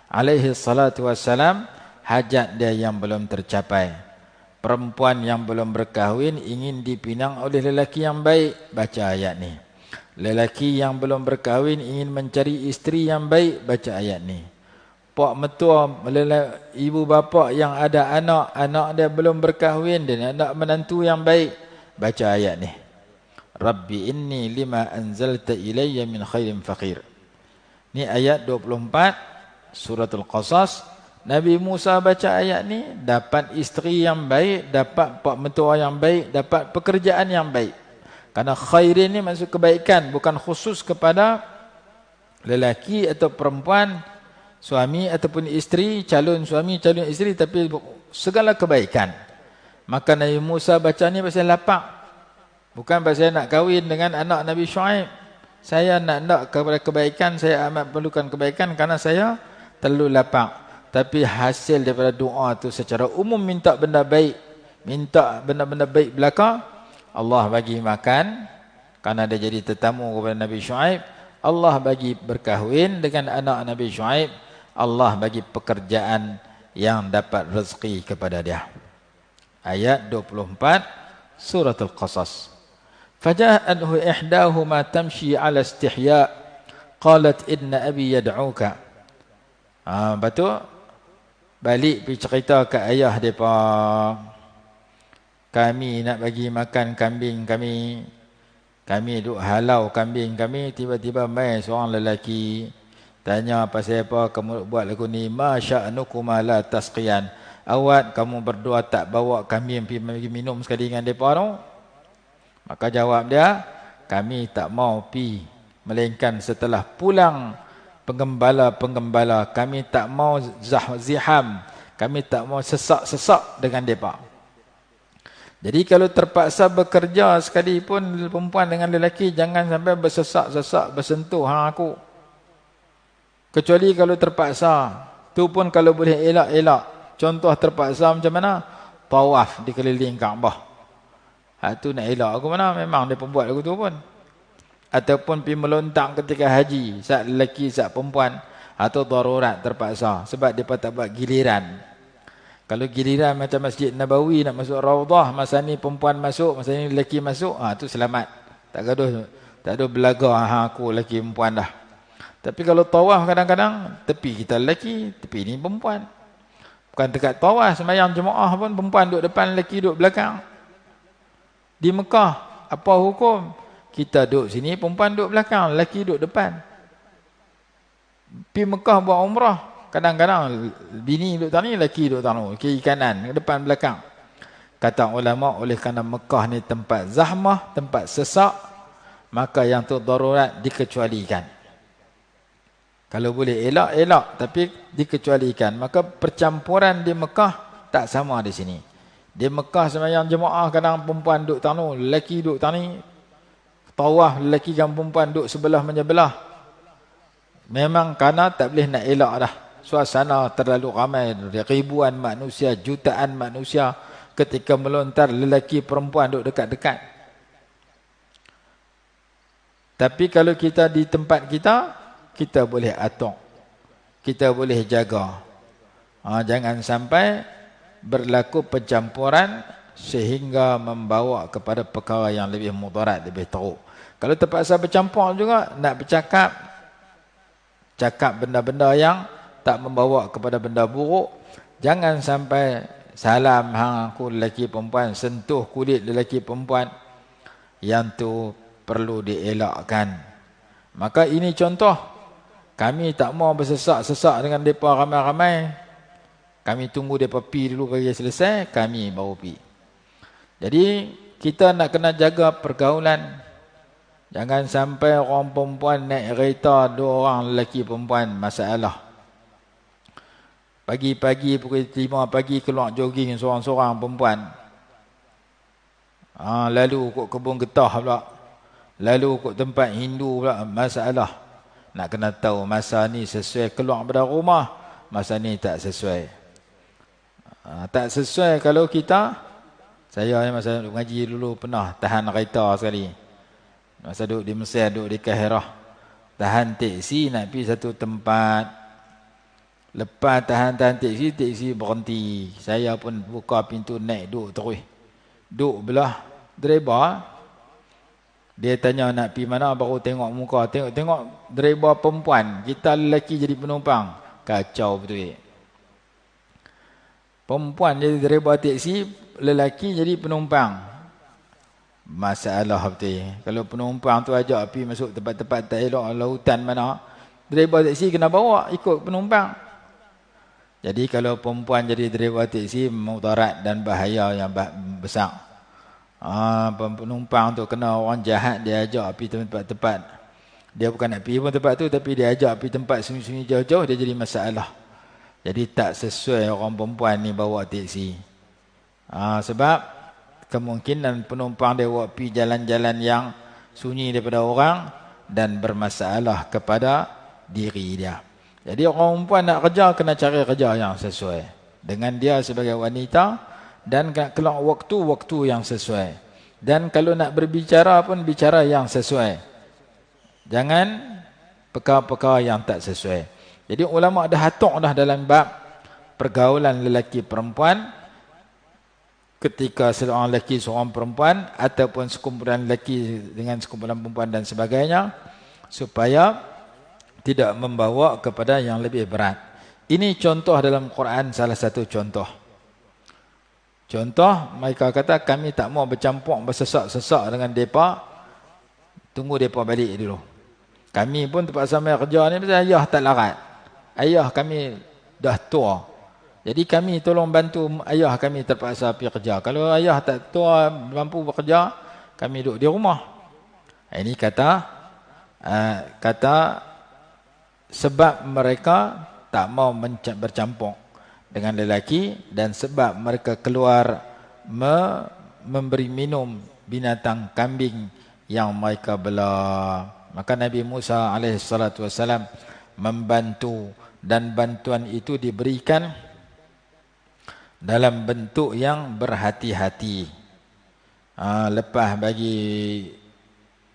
alaihi salatu wassalam hajat dia yang belum tercapai. Perempuan yang belum berkahwin ingin dipinang oleh lelaki yang baik, baca ayat ni. Lelaki yang belum berkahwin ingin mencari isteri yang baik, baca ayat ni. Pak metua, ibu bapa yang ada anak, anak dia belum berkahwin dan anak menantu yang baik, baca ayat ni. Rabbi inni lima anzalta ilayya min khairin faqir. Ni ayat 24 suratul Qasas. Nabi Musa baca ayat ni, dapat isteri yang baik, dapat pak mentua yang baik, dapat pekerjaan yang baik. Karena khairin ni maksud kebaikan, bukan khusus kepada lelaki atau perempuan, suami ataupun isteri, calon suami, calon isteri, tapi segala kebaikan. Maka Nabi Musa baca ni pasal lapak. Bukan pasal nak kahwin dengan anak Nabi Shu'aib. Saya nak kepada kebaikan, saya amat perlukan kebaikan kerana saya terlalu lapang. Tapi hasil daripada doa tu secara umum minta benda baik, minta benda-benda baik belaka, Allah bagi makan kerana dia jadi tetamu kepada Nabi Shu'aib. Allah bagi berkahwin dengan anak Nabi Shu'aib. Allah bagi pekerjaan yang dapat rezeki kepada dia. Ayat 24 surah Al-Qasas. Faja'athu ihdahuma tamshi 'ala istihya' qalat inna abi yad'uka. Betul? Balik pergi cerita ke ayah depa. Kami nak bagi makan kambing kami. Kami duk halau kambing kami, tiba-tiba mai seorang lelaki tanya pasal apa kamu buat lagu ni? Ma sya'nukuma la tasqiyan. Awak kamu berdua tak bawa kambing pergi minum sekali dengan depa tu? Maka jawab dia, kami tak mau pi, melainkan setelah pulang penggembala-penggembala, kami tak mau ziham, kami tak mau sesak-sesak dengan mereka. Jadi kalau terpaksa bekerja sekalipun perempuan dengan lelaki, jangan sampai bersesak-sesak, bersentuh hang aku. Kecuali kalau terpaksa, tu pun kalau boleh elak-elak. Contoh terpaksa macam mana? Tawaf di keliling Kaabah. Tu nak elak aku mana? Memang dia pembuat lagu tu pun. Ataupun pergi melontak ketika haji, saat lelaki, saat perempuan, atau darurat terpaksa, sebab dia tak buat giliran. Kalau giliran macam Masjid Nabawi nak masuk Raudah, masa ni perempuan masuk, masa ni lelaki masuk, tu selamat. Tak gaduh belaga aku lelaki perempuan dah. Tapi kalau tawaf kadang-kadang tepi kita lelaki, tepi ni perempuan. Bukan dekat tawaf, sembahyang jemaah pun perempuan duduk depan, lelaki duduk belakang. Di Mekah, apa hukum? Kita duduk sini, perempuan duduk belakang, lelaki duduk depan. Pergi Mekah buat umrah, kadang-kadang bini duduk tani, lelaki duduk tani, kiri kanan, depan belakang. Kata ulama, oleh kerana Mekah ni tempat zahmah, tempat sesak, maka yang tu darurat dikecualikan. Kalau boleh elak, tapi dikecualikan. Maka percampuran di Mekah tak sama di sini. Di Mekah sembahyang jemaah kadang perempuan duduk tanu, lelaki duduk tani. Tawaf lelaki dan perempuan duduk sebelah menyebelah. Memang kerana tak boleh nak elak dah. Suasana terlalu ramai, ribuan manusia, jutaan manusia ketika melontar lelaki perempuan duduk dekat-dekat. Tapi kalau kita di tempat kita boleh atur. Kita boleh jaga. Jangan sampai berlaku pencampuran sehingga membawa kepada perkara yang lebih mudarat, lebih teruk. Kalau terpaksa bercampur juga, nak bercakap, cakap benda-benda yang tak membawa kepada benda buruk. Jangan sampai salam hang aku lelaki perempuan, sentuh kulit lelaki perempuan. Yang tu perlu dielakkan. Maka ini contoh. Kami tak mau bersesak-sesak dengan mereka ramai-ramai. Kami tunggu mereka pi dulu bagi selesai, kami baru pi. Jadi kita nak kena jaga pergaulan. Jangan sampai orang perempuan naik kereta, dua orang lelaki perempuan, masalah. Pagi-pagi pukul 5 pagi keluar jogging seorang-seorang perempuan. Lalu kok kebun getah pula. Lalu kok tempat Hindu pula, masalah. Nak kena tahu masa ni sesuai keluar dari rumah, masa ni tak sesuai. Tak sesuai kalau kita, saya masa mengaji dulu pernah tahan kereta sekali. Masa duduk di Mesir, duduk di Kahirah, tahan teksi nak pergi satu tempat. Lepas tahan teksi berhenti. Saya pun buka pintu naik duduk terus. Duduk belah driver. Dia tanya nak pergi mana, baru tengok muka. Tengok driver perempuan. Kita lelaki jadi penumpang. Kacau betul. Perempuan jadi driver teksi, lelaki jadi penumpang. Masalah betul. Kalau penumpang tu ajak pergi masuk tempat-tempat tak elok, lautan mana, driver teksi kena bawa ikut penumpang. Jadi kalau perempuan jadi driver teksi, mudarat dan bahaya yang besar. Penumpang tu kena orang jahat, dia ajak pergi tempat-tempat. Dia bukan nak pergi pun tempat tu, tapi dia ajak pergi tempat sunyi-sunyi jauh-jauh, dia jadi masalah. Jadi tak sesuai orang perempuan ni bawa teksi. Sebab kemungkinan penumpang dia bawa pergi jalan-jalan yang sunyi daripada orang dan bermasalah kepada diri dia. Jadi orang perempuan nak kerja, kena cari kerja yang sesuai dengan dia sebagai wanita, dan keluar waktu-waktu yang sesuai. Dan kalau nak berbicara pun bicara yang sesuai. Jangan perkara-perkara yang tak sesuai. Jadi ulama dah atur dah dalam bab pergaulan lelaki perempuan, ketika seorang lelaki seorang perempuan, ataupun sekumpulan lelaki dengan sekumpulan perempuan dan sebagainya, supaya tidak membawa kepada yang lebih berat. Ini contoh dalam Quran, salah satu contoh. Contoh, mereka kata kami tak mau bercampur bersesak-sesak dengan mereka, tunggu mereka balik dulu. Kami pun terpaksa main kerja ni pasal ayah tak larat. Ayah kami dah tua. Jadi kami tolong bantu ayah kami terpaksa pergi kerja. Kalau ayah tak tua mampu bekerja, kami duduk di rumah. Ini kata sebab mereka tak mau bercampur dengan lelaki, dan sebab mereka keluar memberi minum binatang kambing yang mereka bela. Maka Nabi Musa AS membantu, dan bantuan itu diberikan dalam bentuk yang berhati-hati. Lepas bagi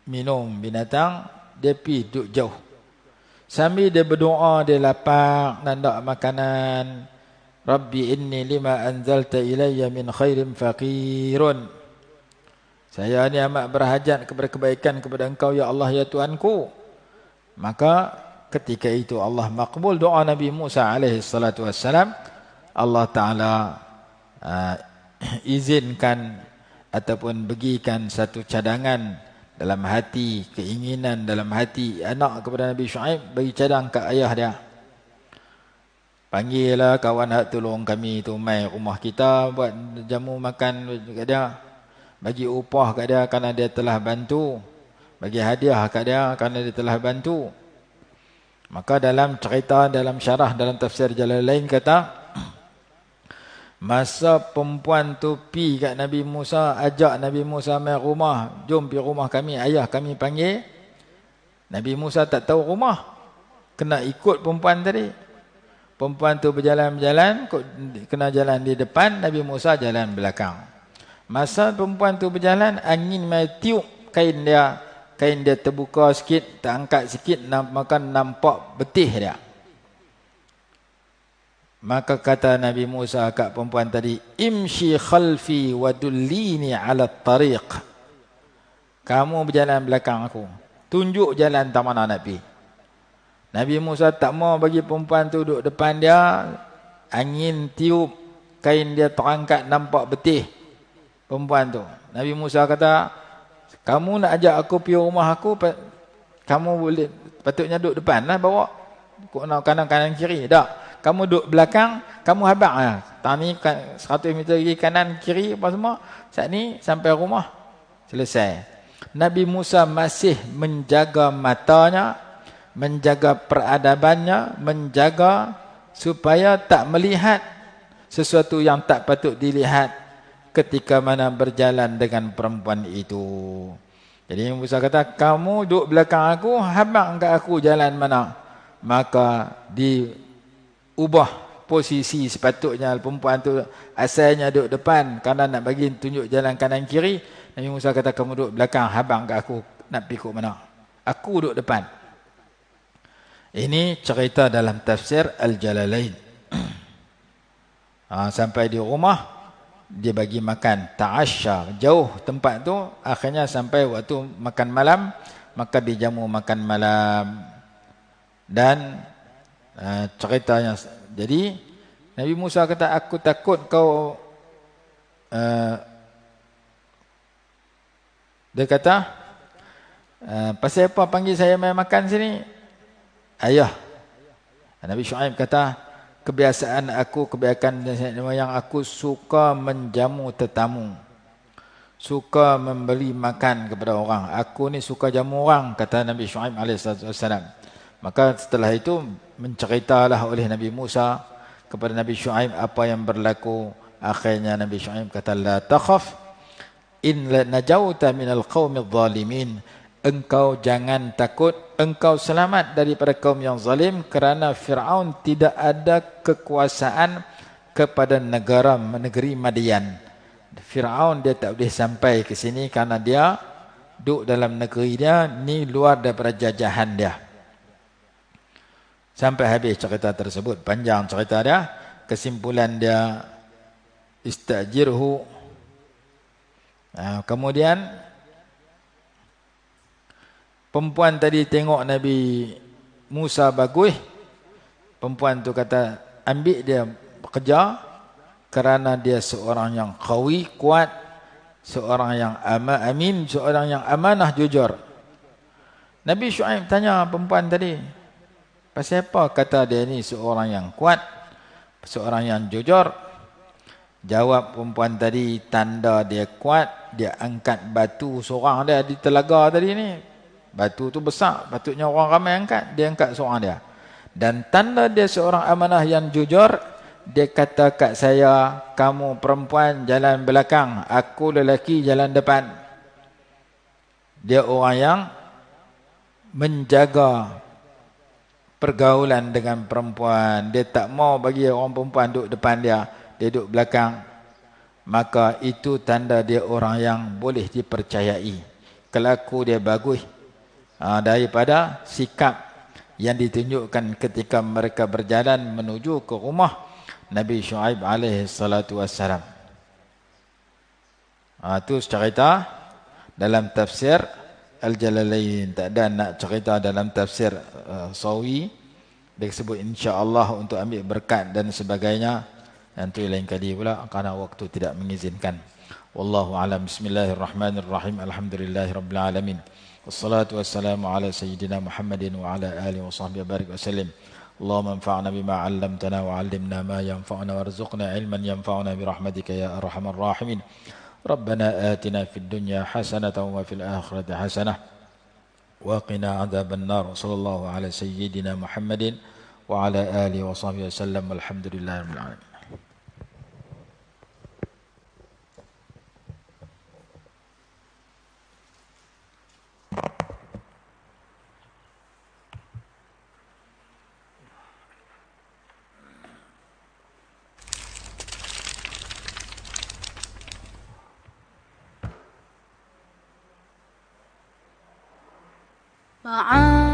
minum binatang, dia pergi duduk jauh. Sambil dia berdoa, dia lapar dan tak makanan. Rabbi inni lima anzalta ilayya min khairin faqirun. Saya ni amat berhajat kepada kebaikan kepada engkau ya Allah ya Tuanku. Maka ketika itu Allah makbul doa Nabi Musa AS. Allah Ta'ala izinkan ataupun bagikan satu cadangan dalam hati, keinginan dalam hati anak kepada Nabi Shu'aib, bagi cadang kat ayah dia. Panggillah kawan hak tolong kami tu mai rumah kita, buat jamu makan kat dia, bagi upah kat dia kerana dia telah bantu, bagi hadiah kat dia kerana dia telah bantu. Maka dalam cerita, dalam syarah, dalam tafsir Jalalain kata, masa perempuan tu pi kat Nabi Musa, ajak Nabi Musa mai rumah, jom pergi rumah kami, ayah kami panggil. Nabi Musa tak tahu rumah, kena ikut perempuan tadi. Perempuan tu berjalan-jalan, kena jalan di depan, Nabi Musa jalan belakang. Masa perempuan tu berjalan, angin mai tiup kain dia terbuka sikit, tak angkat sikit, maka nampak betih dia. Maka kata Nabi Musa kat perempuan tadi, imshi khalfi wa dullini ala tariq. Kamu berjalan belakang aku, tunjuk jalan tak mana nak pergi. Nabi Musa tak mau bagi perempuan tu duduk depan dia, angin tiup, kain dia terangkat, nampak betih perempuan tu. Nabi Musa kata, kamu nak ajak aku pergi rumah aku, kamu boleh, patutnya duduk depan lah, bawa kanan kiri. Tak, kamu duduk belakang, kamu habaq lah. Tak ni 100 meter lagi kanan kiri apa semua, saat ni sampai rumah selesai. Nabi Musa masih menjaga matanya, menjaga peradabannya, menjaga supaya tak melihat sesuatu yang tak patut dilihat ketika mana berjalan dengan perempuan itu. Jadi Musa kata, kamu duduk belakang aku, habaq kat aku jalan mana. Maka diubah posisi, sepatutnya perempuan tu asalnya duduk depan kerana nak bagi tunjuk jalan kanan kiri. Nabi Musa kata, kamu duduk belakang, habaq kat aku nak pikuk mana. Aku duduk depan. Ini cerita dalam tafsir Al-Jalalain. Sampai di rumah, dia bagi makan. Ta'asyar. Jauh tempat tu, akhirnya sampai waktu makan malam, maka dijamu makan malam. Dan ceritanya, jadi Nabi Musa kata, aku takut kau, dia kata, pasal apa panggil saya main makan sini? Ayah. Nabi Syuaib kata, kebiasaan aku, kebiasaan yang aku suka menjamu tetamu. Suka memberi makan kepada orang. Aku ni suka jamu orang, kata Nabi Syuaib AS. Maka setelah itu, menceritalah oleh Nabi Musa kepada Nabi Syuaib apa yang berlaku. Akhirnya Nabi Syuaib kata, la takhaf, in najauta minal qawmi zalimin. Engkau jangan takut, engkau selamat daripada kaum yang zalim, kerana Fir'aun tidak ada kekuasaan kepada negeri Madian. Fir'aun dia tak boleh sampai ke sini kerana dia duduk dalam negeri dia, ni luar daripada jajahan dia. Sampai habis cerita tersebut, panjang cerita dia. Kesimpulan dia, istajirhu. Kemudian perempuan tadi tengok Nabi Musa bagus. Perempuan tu kata, ambil dia bekerja kerana dia seorang yang qawi, kuat, seorang yang amin, seorang yang amanah, jujur. Nabi Syuaib tanya perempuan tadi, pasal apa kata dia ni seorang yang kuat, seorang yang jujur? Jawab perempuan tadi, tanda dia kuat, dia angkat batu seorang dia di telaga tadi ni. Batu tu besar, patutnya orang ramai angkat, dia angkat seorang dia. Dan tanda dia seorang amanah yang jujur, dia kata kat saya, kamu perempuan jalan belakang, aku lelaki jalan depan. Dia orang yang menjaga pergaulan dengan perempuan. Dia tak mau bagi orang perempuan duduk depan dia, dia duduk belakang. Maka itu tanda dia orang yang boleh dipercayai. Kelaku dia bagus. Daripada sikap yang ditunjukkan ketika mereka berjalan menuju ke rumah Nabi Syuaib AS. Itu cerita dalam tafsir Al-Jalalain. Tak ada nak cerita dalam tafsir Sawi. Dia sebut insya-Allah untuk ambil berkat dan sebagainya. Nanti lain kali pula kerana waktu tidak mengizinkan. Wallahu a'lam. Bismillahirrahmanirrahim. Alhamdulillahirabbil alamin. Wassalatu wassalamu ala sayyidina Muhammadin wa ala alihi wa sahbihi barik wa sallim. Allahumma anfa'na bima 'allamtana wa 'allimna ma yanfa'una warzuqna 'ilman yanfa'una bi rahmatika ya arhamar rahimin. Rabbana atina fid dunya hasanatan wa fil akhirati hasanah wa qina 'adzaban nar. Sallallahu ala sayyidina Muhammadin wa ala alihi wa sahbihi wasallam. Walhamdulillahirabbil alamin. معاك